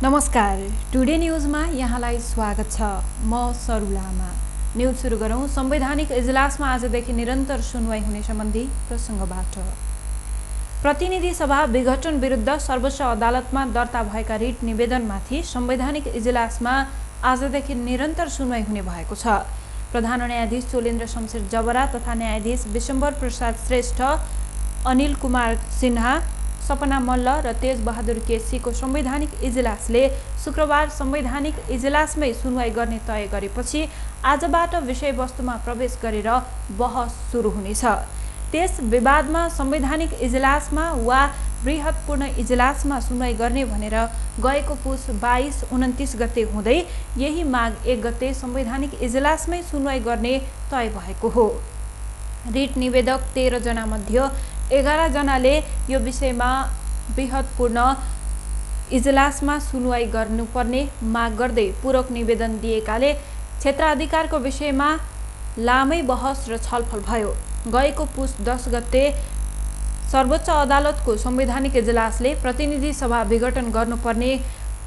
नमस्कार, टुडे न्यूजमा यहाँलाई स्वागत छ। म सरुलामा। न्यूज सुरु गरौँ। संवैधानिक इजलासमा आजदेखि निरन्तर सुनवाई हुने सम्बन्धी प्रसङ्गबाट। प्रतिनिधि सभा विघटन विरुद्ध सर्वोच्च अदालतमा दर्ता भएका रिट निवेदनमाथि संवैधानिक इजलासमा आजदेखि निरन्तर सुनवाई हुने भएको छ। प्रधान न्यायाधीश चोलेन्द्र शमशेर जबरा तथा न्यायाधीश विशम्बर प्रसाद श्रेष्ठ, अनिल कुमार सिन्हा, सपना मल्ल र तेज बहादुर केसीको संवैधानिक इजलासले शुक्रबार संवैधानिक इजलासमै सुनवाई गर्ने तय गरेपछि आजबाट विषयवस्तुमा प्रवेश गरेर बहस सुरु हुनेछ। त्यस विवादमा संवैधानिक इजलासमा वा बृहत्पूर्ण इजलासमा सुनवाई गर्ने भनेर गएको पुस 22-29 गते हुँदै यही माघ 1 गते संवैधानिक इजलासमै सुनवाई गर्ने तय भएको हो। रिट निवेदक 13 जना मध्ये 11 जनाले यो विषयमा बृहत्पूर्ण इजलासमा सुनवाई गर्नुपर्ने माग गर्दै पूरक निवेदन दिएकाले क्षेत्राधिकारको विषयमा लामै बहस र छलफल भयो। गएको पुस 10 गते सर्वोच्च अदालतको संवैधानिक इजलासले प्रतिनिधि सभा विघटन गर्नुपर्ने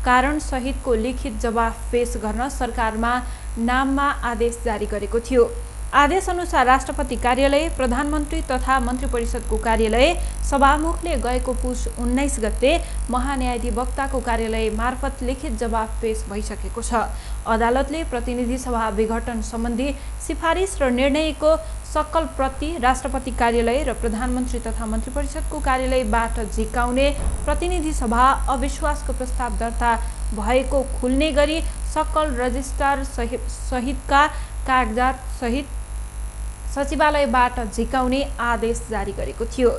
कारण सहितको लिखित जवाफ पेश गर्न सरकारमा नाममा आदेश जारी गरेको थियो। आदेश अनुसार राष्ट्रपति कार्यालय, प्रधानमन्त्री तथा मन्त्री परिषदको कार्यालय, सभामुखले गएको पुस 19 गते महान्यायाधिवक्ताको कार्यालय मार्फत लिखित जवाफ पेश भइसकेको छ। अदालतले प्रतिनिधि सभा विघटन सम्बन्धी सिफारिस र निर्णयको सक्कल प्रति राष्ट्रपति कार्यालय र प्रधानमन्त्री तथा मन्त्री परिषदको कार्यालयबाट झिकाउने, प्रतिनिधि सभा अविश्वासको प्रस्ताव दर्ता भएको खुल्ने गरी सक्कल रजिस्ट्रार सहितका कागजात सहित सचिवालयबाट झिकाउने आदेश जारी गरेको थियो।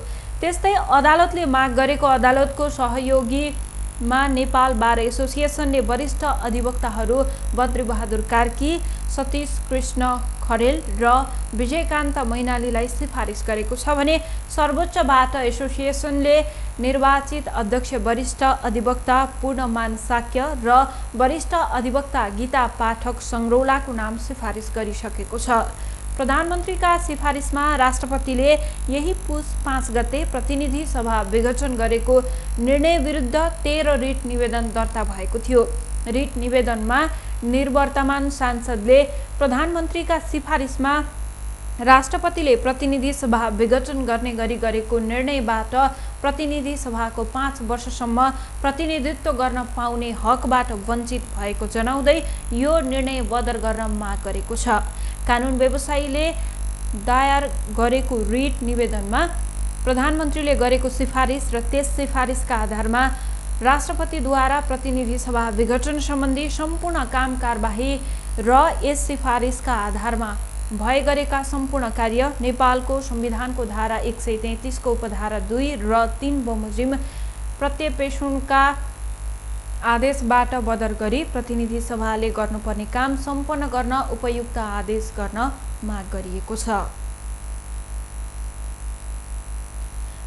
त्यस्तै अदालतले माग गरेको अदालतको सहयोगीमा नेपाल बार एसोसिएसनले वरिष्ठ अधिवक्ताहरू बद्रीबहादुर कार्की, सतीश कृष्ण खरेल र विजयकान्त मैनालीलाई सिफारिस गरेको छ भने सर्वोच्चबाट एसोसिएसनले निर्वाचित अध्यक्ष वरिष्ठ अधिवक्ता पूर्णमान साक्य र वरिष्ठ अधिवक्ता गीता पाठक सङ्ग्रौलाको नाम सिफारिस गरिसकेको छ। प्रधानमन्त्रीका सिफारिसमा राष्ट्रपतिले यही पुस 5 गते प्रतिनिधि सभा विघटन गरेको निर्णय विरुद्ध 13 रिट निवेदन दर्ता भएको थियो। रिट निवेदनमा निवर्तमान सांसदले प्रधानमन्त्रीका सिफारिसमा राष्ट्रपतिले प्रतिनिधि सभा विघटन गर्ने गरी गरेको निर्णयबाट प्रतिनिधि सभाको 5 वर्षसम्म प्रतिनिधित्व गर्न पाउने हकबाट वञ्चित भएको जनाउँदै यो निर्णय बदर गर्न माग गरेको छ। कानुन व्यवसायीले दायर गरेको रिट निवेदनमा प्रधानमन्त्रीले गरेको सिफारिस र त्यस सिफारिसका आधारमा राष्ट्रपतिद्वारा प्रतिनिधि सभा विघटन सम्बन्धी सम्पूर्ण काम कारबाही र यस सिफारिसका आधारमा भए गरेका सम्पूर्ण कार्य नेपालको संविधानको धारा 133 को उपधारा 2 र 3 बमोजिम प्रत्यपेक्षणका आदेशबाट बदर गरी प्रतिनिधि सभाले गर्नुपर्ने काम सम्पन्न गर्न उपयुक्त आदेश गर्न माग गरिएको छ।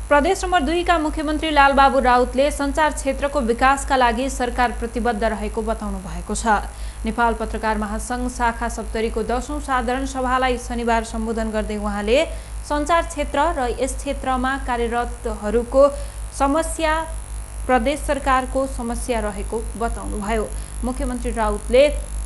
प्रदेश नम्बर 2 का मुख्यमन्त्री लालबाबु राउतले सञ्चार क्षेत्रको विकासका लागि सरकार प्रतिबद्ध रहेको बताउनु भएको छ। नेपाल पत्रकार महासंघ शाखा सप्तरीको 10औं साधारण सभालाई शनिबार सम्बोधन गर्दै उहाँले सञ्चार क्षेत्र र यस क्षेत्रमा कार्यरतहरूको समस्या प्रदेश सरकारको समस्या रहेको बताउनुभयो। मुख्यमन्त्री राउतले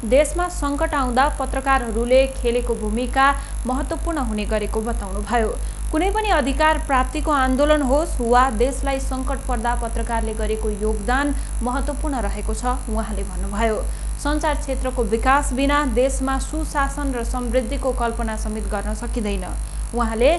देशमा सङ्कट आउँदा पत्रकारहरूले खेलेको भूमिका महत्त्वपूर्ण हुने गरेको बताउनुभयो। कुनै पनि अधिकार प्राप्तिको आन्दोलन होस् वा देशलाई सङ्कट पर्दा पत्रकारले गरेको योगदान महत्त्वपूर्ण रहेको छ उहाँले भन्नुभयो। सञ्चार क्षेत्रको विकास बिना देशमा सुशासन र समृद्धिको कल्पना समेत गर्न सकिँदैन। उहाँले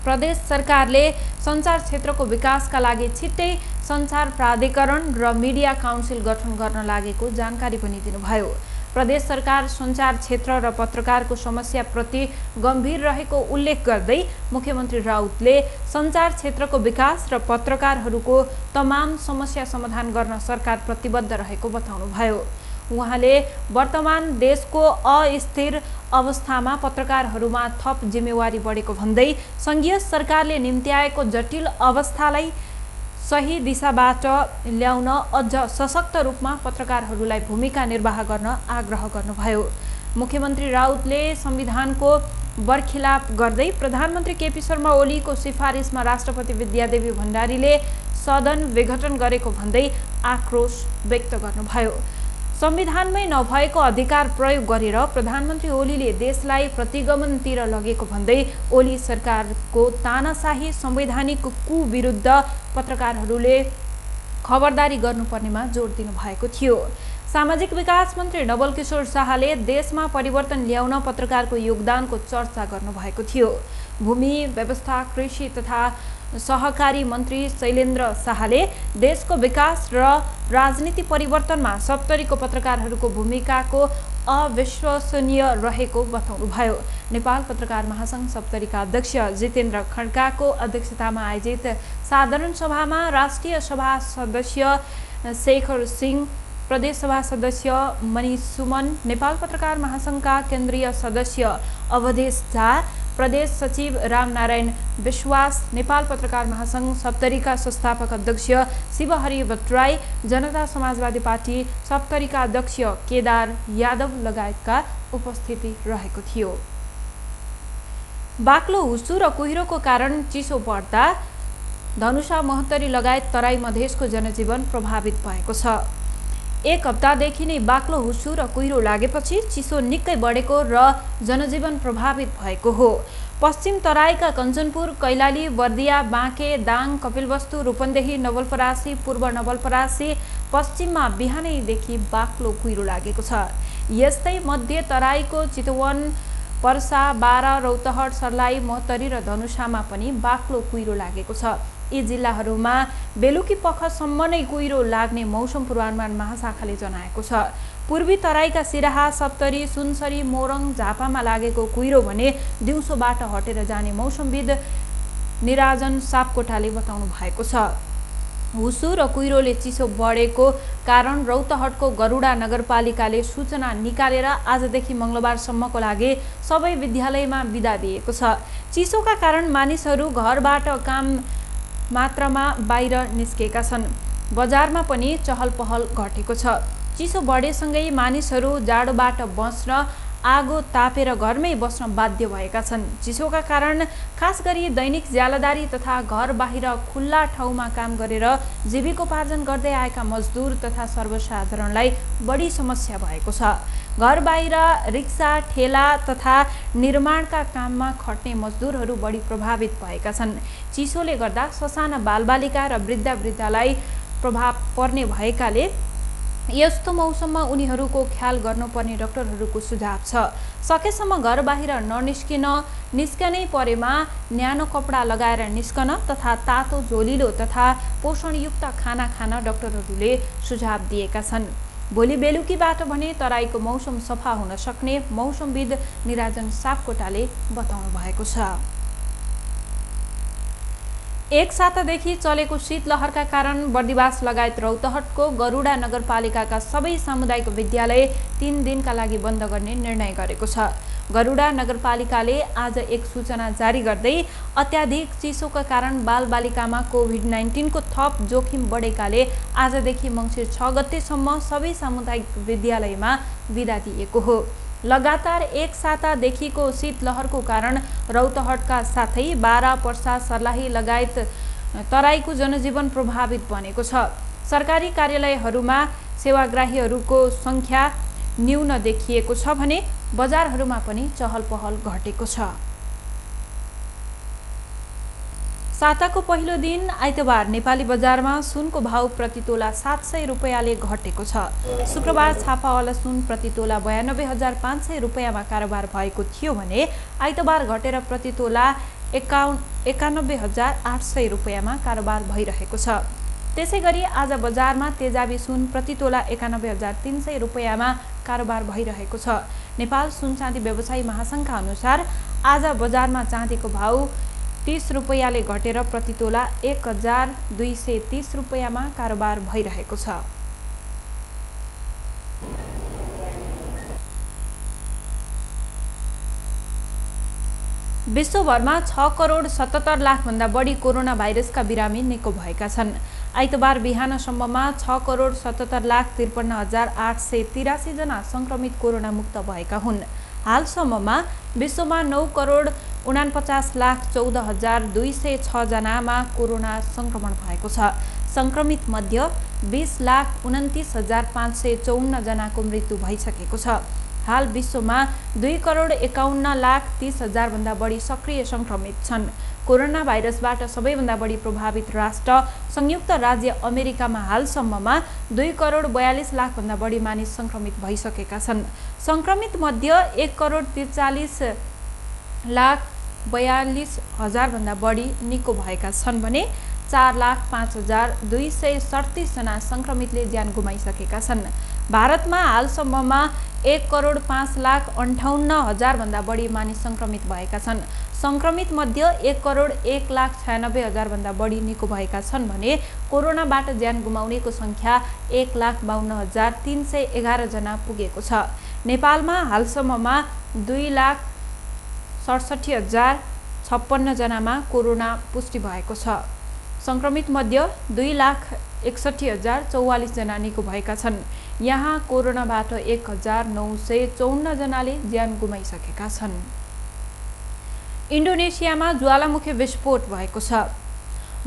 प्रदेश सरकारले सञ्चार क्षेत्रको विकासका लागि छिट्टै सञ्चार प्राधिकरण र मिडिया काउन्सिल गठन गर्न लागेको जानकारी पनि दिनुभयो। प्रदेश सरकार सञ्चार क्षेत्र र पत्रकारको समस्याप्रति गम्भीर रहेको उल्लेख गर्दै मुख्यमन्त्री राउतले सञ्चार क्षेत्रको विकास र पत्रकारहरूको तमाम समस्या समाधान गर्न सरकार प्रतिबद्ध रहेको बताउनुभयो। उहाँले वर्तमान देशको अस्थिर अवस्थामा पत्रकारहरूमा थप जिम्मेवारी बढेको भन्दै सङ्घीय सरकारले निम्त्याएको जटिल अवस्थालाई सही दिशाबाट ल्याउन अझ सशक्त रूपमा पत्रकारहरूलाई भूमिका निर्वाह गर्न आग्रह गर्नुभयो। मुख्यमन्त्री राउतले संविधानको बरखिलाप गर्दै प्रधानमन्त्री केपी शर्मा ओलीको सिफारिसमा राष्ट्रपति विद्यादेवी भण्डारीले सदन विघटन गरेको भन्दै आक्रोश व्यक्त गर्नुभयो। संविधानमै नभएको अधिकार प्रयोग गरेर प्रधानमन्त्री ओलीले देशलाई प्रतिगमनतिर लगेको भन्दै ओली सरकारको तानाशाही संवैधानिक कु विरुद्ध पत्रकारहरूले खबरदारी गर्नुपर्नेमा जोड दिनुभएको थियो। सामाजिक विकास मन्त्री नवलकिशोर शाहले देशमा परिवर्तन ल्याउन पत्रकारको योगदानको चर्चा गर्नुभएको थियो। भूमि व्यवस्था, कृषि तथा सहकारी मन्त्री शैलेन्द्र शाहले देशको विकास र राजनीति परिवर्तनमा सप्तरीको पत्रकारहरूको भूमिकाको अविश्वसनीय रहेको बताउनुभयो। नेपाल पत्रकार महासंघ सप्तरीका अध्यक्ष जितेन्द्र खड्काको अध्यक्षतामा आयोजित साधारण सभामा राष्ट्रिय सभा सदस्य शेखर सिंह, प्रदेश सभा सदस्य मनिष सुमन, नेपाल पत्रकार महासंघका केन्द्रीय सदस्य अवधेश झा, प्रदेश सचिव रामनारायण विश्वास, नेपाल पत्रकार महासंघ सप्तरीका संस्थापक अध्यक्ष शिवहरि भट्टराई, जनता समाजवादी पार्टी सप्तरीका अध्यक्ष केदार यादव लगायतका उपस्थिति रहेको थियो। बाक्लो हुस्सु र कुहिरोको कारण चिसो बढ्दा धनुषा, महोत्तरी लगायत तराई मधेसको जनजीवन प्रभावित भएको छ। एक हप्तादेखि नै बाक्लो हुस्सु र कुहिरो लागेपछि चिसो निकै बढेको र जनजीवन प्रभावित भएको हो। पश्चिम तराईका कञ्चनपुर, कैलाली, बर्दिया, बाँके, दाङ, कपिलवस्तु, रूपन्देही, नवलपरासी, पूर्व नवलपरासी, पश्चिममा बिहानैदेखि बाक्लो कुहिरो लागेको छ। यस्तै मध्य तराईको चितवन, पर्सा, बारा, रौतहट, सर्लाही, महोत्तरी र धनुषामा पनि बाक्लो कुहिरो लागेको छ। यी जिल्लाहरूमा बेलुकी पखसम्म नै कुहिरो लाग्ने मौसम पूर्वानुमान महाशाखाले जनाएको छ। पूर्वी तराईका सिराहा, सप्तरी, सुनसरी, मोरङ, झापामा लागेको कुहिरो भने दिउँसोबाट हटेर जाने मौसमविद निराजन सापकोटाले बताउनु भएको छ। हुस्सु र कुहिरोले चिसो बढेको कारण रौतहटको गरुडा नगरपालिकाले सूचना निकालेर आजदेखि मंगलबारसम्मको लागि सबै विद्यालयमा बिदा दिएको छ। चिसोका कारण मानिसहरू घरबाट काम मात्रामा बाहिर निस्केका छन्। बजारमा पनि चहल पहल घटेको छ। चिसो बढेसँगै मानिसहरू जाडोबाट बस्न आगो तापेर घरमै बस्न बाध्य भएका छन्। चिसोका कारण खास गरी दैनिक ज्यालादारी तथा घर बाहिर खुल्ला ठाउँमा काम गरेर जीविकोपार्जन गर्दै आएका मजदुर तथा सर्वसाधारणलाई बढी समस्या भएको छ। घर बाहिर रिक्सा, ठेला तथा निर्माणका काममा खट्ने मजदुरहरू बढी प्रभावित भएका छन्। चिसोले गर्दा ससाना बालबालिका र वृद्धावृद्धालाई प्रभाव पर्ने भएकाले यस्तो मौसममा उनीहरूको ख्याल गर्नुपर्ने डाक्टरहरूको सुझाव छ। सकेसम्म घर बाहिर निस्कनै परेमा न्यानो कपडा लगाएर निस्कन तथा तातो, झोलिलो तथा पोषणयुक्त खाना खान डाक्टरहरूले सुझाव दिएका छन्। भोलि बेलुकीबाट भने तराईको मौसम सफा हुन सक्ने मौसमविद निराजन सापकोटाले बताउनु भएको छ। एक सातादेखि चलेको शीतलहरका कारण बर्दिवास लगायत रौतहटको गरुडा नगरपालिकाका सबै सामुदायिक विद्यालय 3 दिनका लागि बन्द गर्ने निर्णय गरेको छ। गरुडा नगरपालिकाले आज एक सूचना जारी गर्दै अत्याधिक चिसोका कारण बालबालिकामा कोभिड-19 को थप जोखिम बढेकाले आजदेखि मङ्सिर 6 गतेसम्म सबै सामुदायिक विद्यालयमा बिदा दिएको हो। लगातार एक सातादेखिको शीतलहरको कारण रौतहटका साथै बारा, पर्सा, सर्लाही लगायत तराईको जनजीवन प्रभावित बनेको छ। सरकारी कार्यालयहरूमा सेवाग्राहीहरूको संख्या न्यून देखिएको छ भने बजारहरूमा पनि चहल पहल घटेको छ। साताको पहिलो दिन आइतबार नेपाली बजारमा सुनको भाव प्रति तोला 700 रुपैयाँले घटेको छ। शुक्रबार छापावाला सुन प्रति तोला 92,500 रुपैयाँमा कारोबार भएको थियो भने आइतबार घटेर प्रति तोला 91,800 रुपैयाँमा कारोबार भइरहेको छ। त्यसैगरी आज बजारमा तेजाबी सुन प्रति तोला 91,300 रुपैयाँमा कारोबार भइरहेको छ। नेपाल सुन चाँदी व्यवसायी महासंघका अनुसार आज बजारमा चाँदीको भाव 30 रुपैयाँले घटेर प्रति तोला 1,230 रुपैयाँमा कारोबार भइरहेको छ। विश्वभरमा 6 करोड 77 लाख भन्दा बढी कोरोना भाइरसका बिरामी निको भएका छन्। आइतबार बिहानसम्ममा 6 करोड 77 लाख 53,883 जना संक्रमित कोरोना मुक्त भएका हुन्। हालसम्ममा विश्वमा 9,49,14,206 जनामा कोरोना संक्रमण भएको छ। संक्रमित मध्ये 20,29,554 जनाको मृत्यु भइसकेको छ। हाल विश्वमा 2,51,30,000 भन्दा बढी सक्रिय संक्रमित छन्। कोरोना भाइरसबाट सबैभन्दा बढी प्रभावित राष्ट्र संयुक्त राज्य अमेरिकामा हालसम्ममा 2,42,00,000 भन्दा बढी मानिस संक्रमित भइसकेका छन्। संक्रमित मध्ये 1,43,42,000 भन्दा बढी निको भएका छन् भने 4,05,237 जना संक्रमितले ज्यान गुमाइसकेका छन्। भारतमा हालसम्ममा 1,05,58,000 भन्दा बढी मानिस संक्रमित भएका छन्। संक्रमित मध्ये 1,01,96,000 भन्दा बढी निको भएका छन् भने कोरोनाबाट ज्यान गुमाउनेको संख्या 1,52,311 जना पुगेको छ। नेपालमा हालसम्ममा 2,67,056 जनामा कोरोना पुष्टि भएको छ। संक्रमित मध्ये 2,61,044 जना निको भएका छन्। यहाँ कोरोनाबाट 1,954 जनाले ज्यान गुमाइसकेका छन्। इन्डोनेसियामा ज्वालामुखी विस्फोट भएको छ।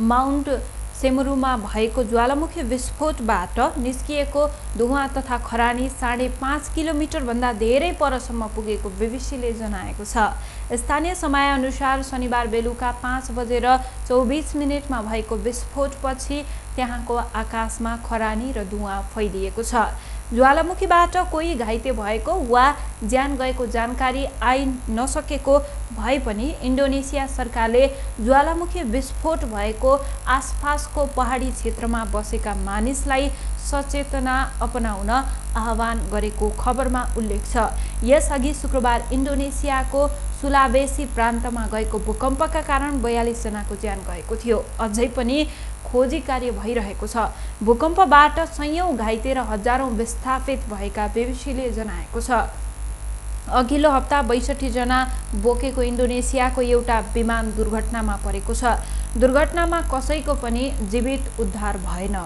माउन्ट सेमुरुमा भएको ज्वालामुखी विस्फोटबाट निस्किएको धुवाँ तथा खरानी 5.5 किलोमिटर भन्दा धेरै परसम्म पुगेको बीबीसीले जनाएको छ। स्थानीय समयअनुसार शनिबार बेलुका 5:24 भएको विस्फोटपछि त्यहाँको आकाशमा खरानी र धुवाँ फैलिएको छ। ज्वालामुखीबाट कोही घाइते भएको वा ज्यान गएको जानकारी आइ नसकेको भए पनि इन्डोनेसिया सरकारले ज्वालामुखी विस्फोट भएको आसपासको पहाडी क्षेत्रमा बसेका मानिसलाई सचेतना अपनाउन आह्वान गरेको खबरमा उल्लेख छ। यसअघि शुक्रबार इन्डोनेसियाको सुलावेसी प्रान्तमा गएको भूकम्पका कारण 42 जनाको ज्यान गएको थियो। अझै पनि खोजी कार्य भइरहेको छ। भूकम्पबाट सयौं घाइते र हजारौं विस्थापित भएका बीबीसीले जनाएको छ। अघिल्लो हप्ता 62 जना बोकेको इन्डोनेसियाको एउटा विमान दुर्घटनामा परेको छ। दुर्घटनामा कसैको पनि जीवित उद्धार भएन।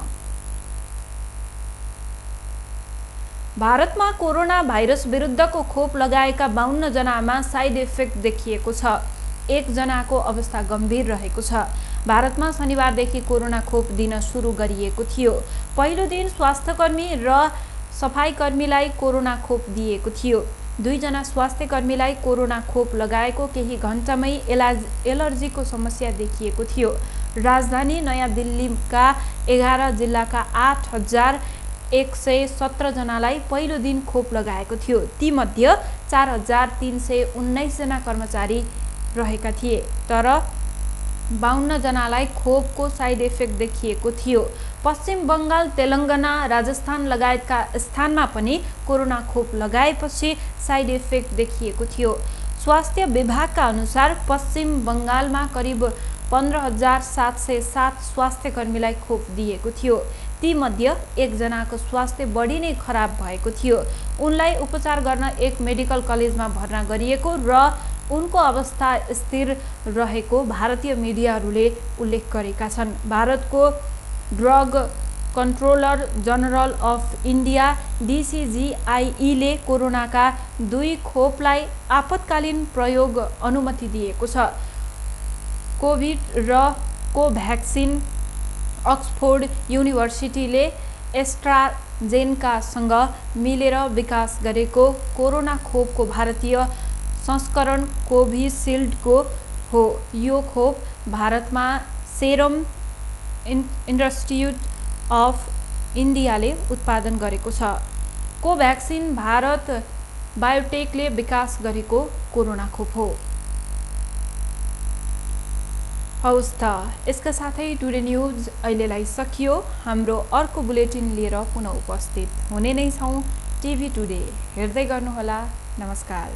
भारतमा कोरोना भाइरस विरुद्धको खोप लगाएका 52 जनामा साइड इफेक्ट देखिएको छ। 1 जनाको अवस्था गम्भीर रहेको छ। भारतमा शनिबारदेखि कोरोना खोप दिन सुरु गरिएको थियो। पहिलो दिन स्वास्थ्यकर्मी र सफाईकर्मीलाई कोरोना खोप दिएको थियो। 2 जना स्वास्थ्यकर्मीलाई कोरोना खोप लगाएको केही घण्टामै एलर्जीको समस्या देखिएको थियो। राजधानी नयाँ दिल्लीका 11 जिल्लाका 8,117 जनालाई पहिलो दिन खोप लगाएको थियो। तीमध्ये 4,319 जना कर्मचारी रहेका थिए, तर 52 जनालाई खोपको साइड इफेक्ट देखिएको थियो। पश्चिम बङ्गाल, तेलङ्गाना, राजस्थान लगायतका स्थानमा पनि कोरोना खोप लगाएपछि साइड इफेक्ट देखिएको थियो। स्वास्थ्य विभागका अनुसार पश्चिम बङ्गालमा करिब 15,707 स्वास्थ्यकर्मीलाई खोप दिएको थियो। तीमध्ये 1 जनाको स्वास्थ्य बढी नै खराब भएको थियो। उनलाई उपचार गर्न एक मेडिकल कलेजमा भर्ना गरिएको र उनको अवस्था स्थिर रहेको भारतीय मिडियाहरूले उल्लेख गरेका छन्। भारतको drug controller general of India DCGIले कोरोनाका 2 खोपलाई आपतकालीन प्रयोग अनुमति दिएको छ। कोभिड र कोभ्याक्सिन अक्सफोर्ड युनिभर्सिटीले एस्ट्राजेनेकासँग मिलेर विकास गरेको कोरोना खोपको भारतीय संस्करण कोभिसिल्डको हो। यो खोप भारतमा सेरम इन्स्टिट्युट अफ इन्डियाले उत्पादन गरेको छ। कोभ्याक्सिन भारत बायोटेकले विकास गरेको कोरोना खोप हो। हवस् त, यसका साथै टुडे न्युज अहिलेलाई सकियो। हाम्रो अर्को बुलेटिन लिएर पुनः उपस्थित हुने नै छौँ। टिभी टुडे हेर्दै गर्नुहोला। नमस्कार।